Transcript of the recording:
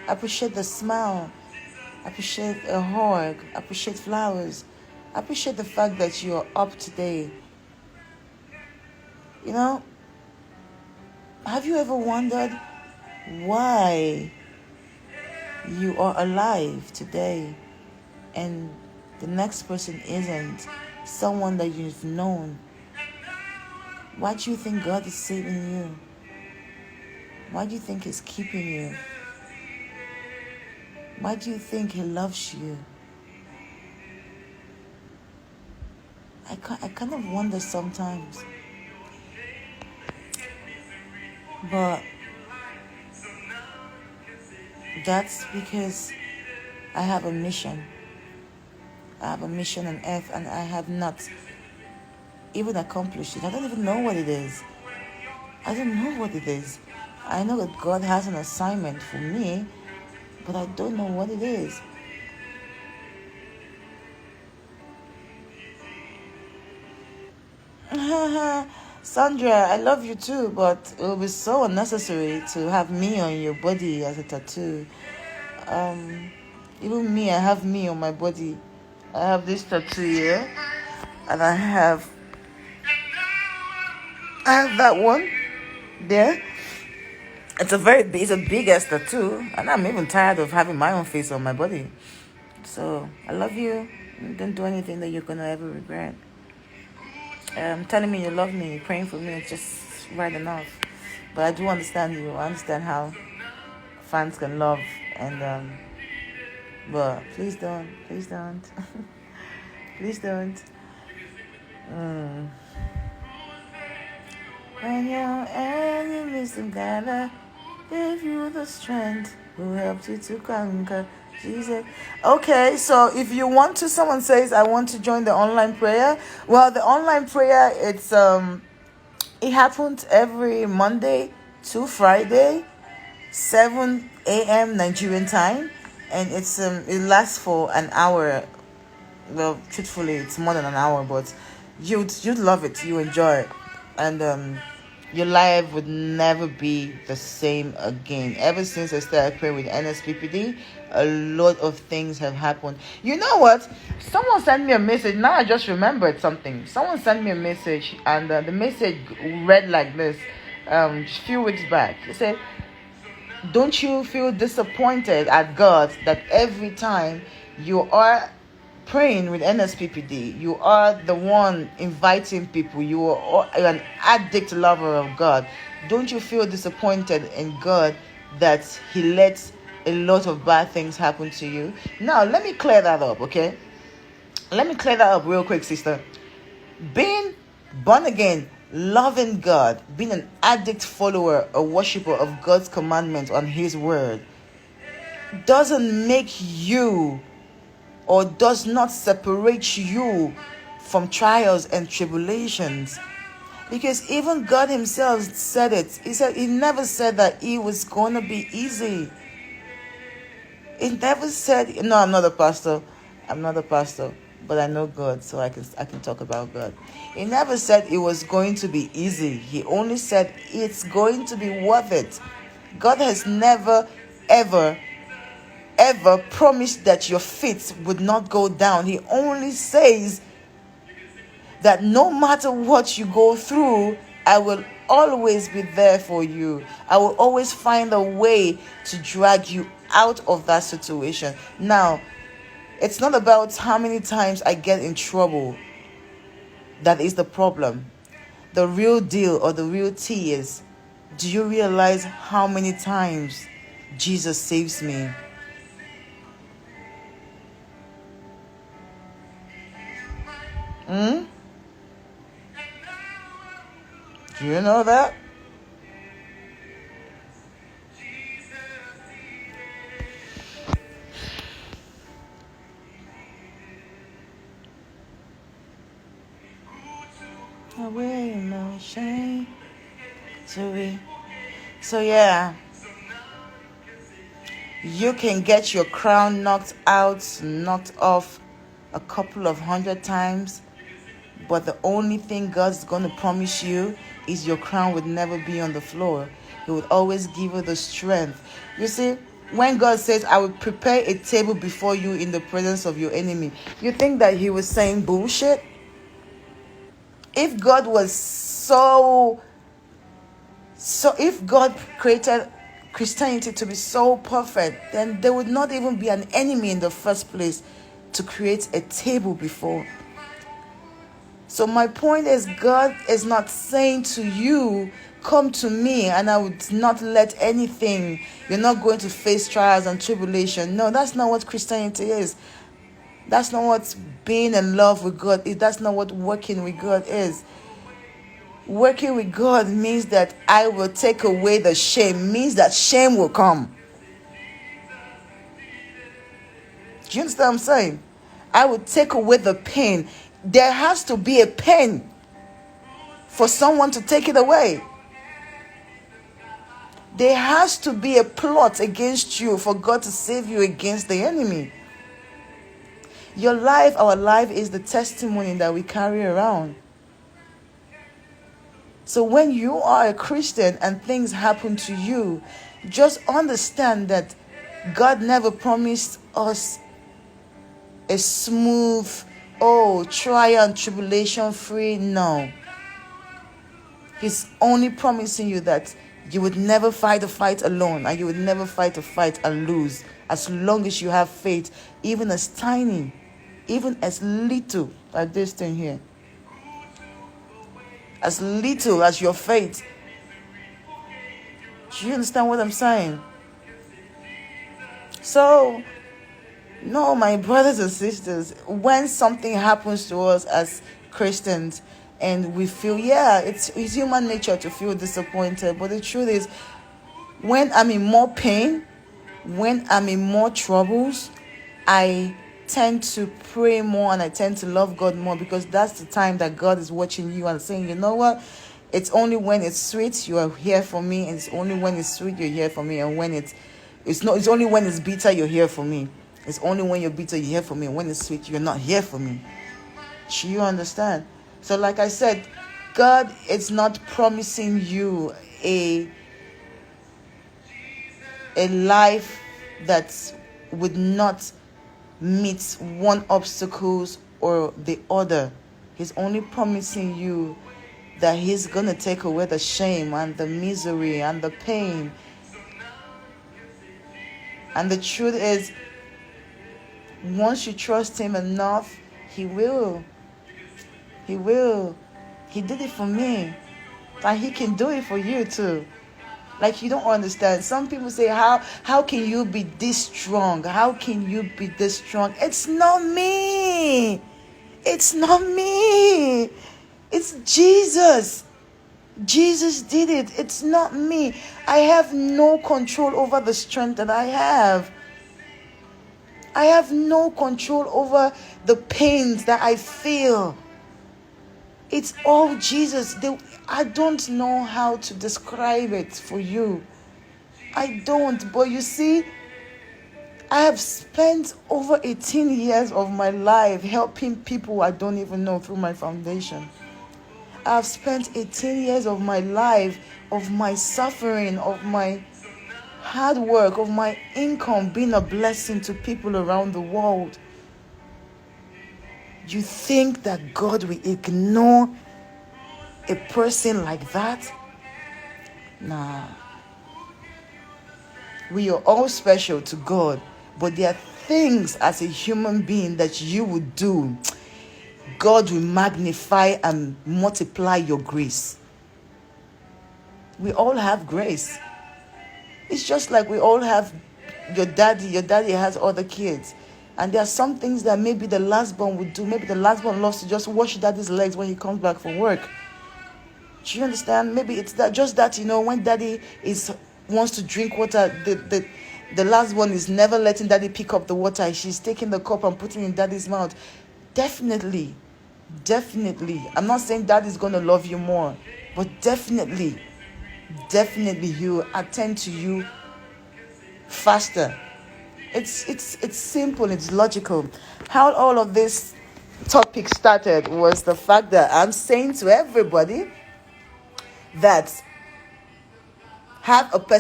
Appreciate the smile. Appreciate a hug. Appreciate flowers. Appreciate the fact that you're up today. You know, have you ever wondered why you are alive today and the next person isn't someone that you've known? Why do you think God is saving you? Why do you think He's keeping you? Why do you think He loves you? I kind of wonder sometimes. But that's because I have a mission. I have a mission on earth, and I have not even accomplished it. I don't even know what it is. I don't know what it is. I know that God has an assignment for me, but I don't know what it is. Sandra, I love you too, but it will be so unnecessary to have me on your body as a tattoo. Even me, I have me on my body. I have this tattoo here, and I have that one there. It's a big ass tattoo, and I'm even tired of having my own face on my body. So I love you. Don't do anything that you're gonna ever regret. Telling me you love me, praying for me, it's just right enough. But I do understand you. I understand how fans can love, and but please don't, please don't, please don't. When your enemies together gave you the strength, who helped you to conquer. Jesus. Okay, so if you want to, someone says, I want to join the online prayer. Well, the online prayer, it happens every Monday to Friday, 7 a.m. Nigerian time, and it lasts for an hour. Well, truthfully, it's more than an hour, but you'd love it. You enjoy it, and your life would never be the same again. Ever since I started praying with NSPPD, a lot of things have happened. You know what? Someone sent me a message. Now I just remembered something. Someone sent me a message, and the message read like this. A few weeks back, it said, "Don't you feel disappointed at God that every time you are praying with NSPPD, you are the one inviting people, you're an addict lover of God? Don't you feel disappointed in God that He lets a lot of bad things happen to you?" Now let me clear that up, okay? Let me clear that up real quick, sister. Being born again, loving God, being an addict follower, a worshiper of God's commandments on His word, doesn't make you, or does not separate you from trials and tribulations. Because even God Himself said it. He never said that it was going to be easy. He never said, no, I'm not a pastor, but I know God, so I can talk about God. He never said it was going to be easy. He only said it's going to be worth it. God has never, ever promised that your feet would not go down. He only says that no matter what you go through, I will always be there for you. I will always find a way to drag you out of that situation. Now, it's not about how many times I get in trouble that is the problem. The real deal, or the real tea, is, do you realize how many times Jesus saves me? Do you know that? Away no shame to be. So yeah, you can get your crown knocked off a couple of 100 times, but the only thing God's going to promise you is your crown would never be on the floor. He would always give you the strength. You see, When God says, I will prepare a table before you in the presence of your enemy, you think that he was saying bullshit? If God was so if God created Christianity to be so perfect, then there would not even be an enemy in the first place to create a table before. So my point is, God is not saying to you, come to me and I would not let anything, you're not going to face trials and tribulation. No, that's not what Christianity is. That's not what being in love with God is. That's not what working with God is. Working with God means that I will take away the shame, means that shame will come. Do you understand what I'm saying? I will take away the pain. There has to be a pain for someone to take it away. There has to be a plot against you for God to save you against the enemy. Your life, our life, is the testimony that we carry around. So when you are a Christian and things happen to you, just understand that God never promised us a smooth, trial and tribulation free. No. He's only promising you that you would never fight a fight alone, and you would never fight a fight and lose, as long as you have faith, even as tiny, even as little like this thing here. As little as your faith. Do you understand what I'm saying? So, no, my brothers and sisters, when something happens to us as Christians and we feel, it's human nature to feel disappointed, but the truth is, when I'm in more pain, when I'm in more troubles, I tend to pray more and I tend to love God more, because that's the time that God is watching you and saying, you know what? It's only when it's sweet you are here for me, and it's only when it's sweet you're here for me, and when it's only when it's bitter you're here for me. It's only when you're bitter you're here for me, and when it's sweet you're not here for me. Do you understand? So like I said, God is not promising you a life that would not meet one obstacles or the other. He's only promising you that he's gonna take away the shame and the misery and the pain. And the truth is, once you trust him enough, he will. He will. He did it for me, and he can do it for you too. Like, you don't understand. Some people say, how can you be this strong? How can you be this strong? It's not me. It's not me. It's Jesus. Jesus did it. It's not me. I have no control over the strength that I have. I have no control over the pains that I feel. It's all Jesus. I don't know how to describe it for you. I don't. But you see, I have spent over 18 years of my life helping people I don't even know through my foundation. I've spent 18 years of my life, of my suffering, of my hard work, of my income being a blessing to people around the world. You think that God will ignore a person like that? Nah. We are all special to God, but there are things as a human being that you would do. God will magnify and multiply your grace. We all have grace. It's just like we all have your daddy. Your daddy has other kids. And there are some things that maybe the last born would do. Maybe the last born loves to just wash daddy's legs when he comes back from work. Do you understand? Maybe it's that, when daddy wants to drink water, the last one is never letting daddy pick up the water. She's taking the cup and putting it in daddy's mouth. Definitely. I'm not saying daddy's going to love you more, but definitely he'll attend to you faster. It's simple, it's logical. How all of this topic started was the fact that I'm saying to everybody that have a person